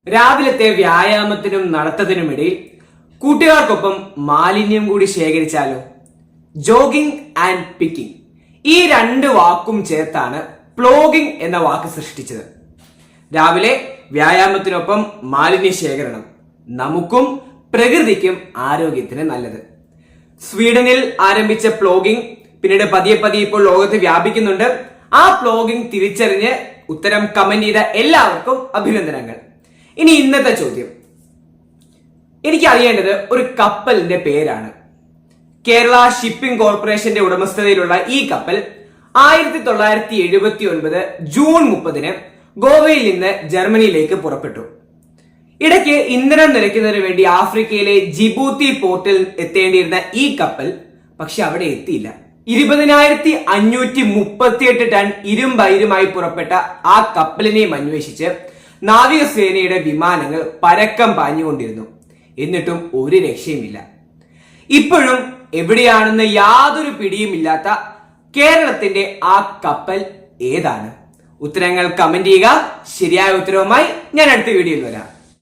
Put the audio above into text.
രാവിലത്തെ വ്യായാമത്തിനും നടത്തത്തിനുമിടയിൽ കൂട്ടുകാർക്കൊപ്പം മാലിന്യം കൂടി ശേഖരിച്ചാലോ? ജോഗിംഗ് ആൻഡ് പിക്കിംഗ്, ഈ രണ്ട് വാക്കും ചേർത്താണ് പ്ലോഗിംഗ് എന്ന വാക്ക് സൃഷ്ടിച്ചത്. രാവിലെ വ്യായാമത്തിനൊപ്പം മാലിന്യ ശേഖരണം നമുക്കും പ്രകൃതിക്കും ആരോഗ്യത്തിന് നല്ലത്. സ്വീഡനിൽ ആരംഭിച്ച പ്ലോഗിംഗ് പിന്നീട് പതിയെ പതിയെ ഇപ്പോൾ ലോകത്ത് വ്യാപിക്കുന്നുണ്ട്. ആ പ്ലോഗിംഗ് തിരിച്ചറിഞ്ഞ് ഉത്തരം കമന്റ് ചെയ്ത എല്ലാവർക്കും അഭിനന്ദനങ്ങൾ. ഇനി ഇന്നത്തെ ചോദ്യം, എനിക്ക് അറിയേണ്ടത് ഒരു കപ്പലിന്റെ പേരാണ്. കേരള ഷിപ്പിംഗ് കോർപ്പറേഷന്റെ ഉടമസ്ഥതയിലുള്ള ഈ കപ്പൽ 1979 ജൂൺ 30 ഗോവയിൽ നിന്ന് ജർമ്മനിയിലേക്ക് പുറപ്പെട്ടു. ഇടയ്ക്ക് ഇന്ധനം നിറയ്ക്കുന്നതിന് വേണ്ടി ആഫ്രിക്കയിലെ ജിബൂത്തി പോർട്ടിൽ എത്തേണ്ടിയിരുന്ന ഈ കപ്പൽ പക്ഷെ അവിടെ എത്തിയില്ല. 20,538 ടൺ ഇരുമ്പയിരുമായി പുറപ്പെട്ട ആ കപ്പലിനെയും അന്വേഷിച്ച് നാവികസേനയുടെ വിമാനങ്ങൾ പരക്കം പാഞ്ഞുകൊണ്ടിരുന്നു. എന്നിട്ടും ഒരു രക്ഷയുമില്ല. ഇപ്പോഴും എവിടെയാണെന്ന് യാതൊരു പിടിയുമില്ലാത്ത കേരളത്തിന്റെ ആ കപ്പൽ ഏതാണ്? ഉത്തരങ്ങൾ കമന്റ് ചെയ്യുക. ശരിയായ ഉത്തരവുമായി ഞാൻ അടുത്ത വീഡിയോയിൽ വരാം.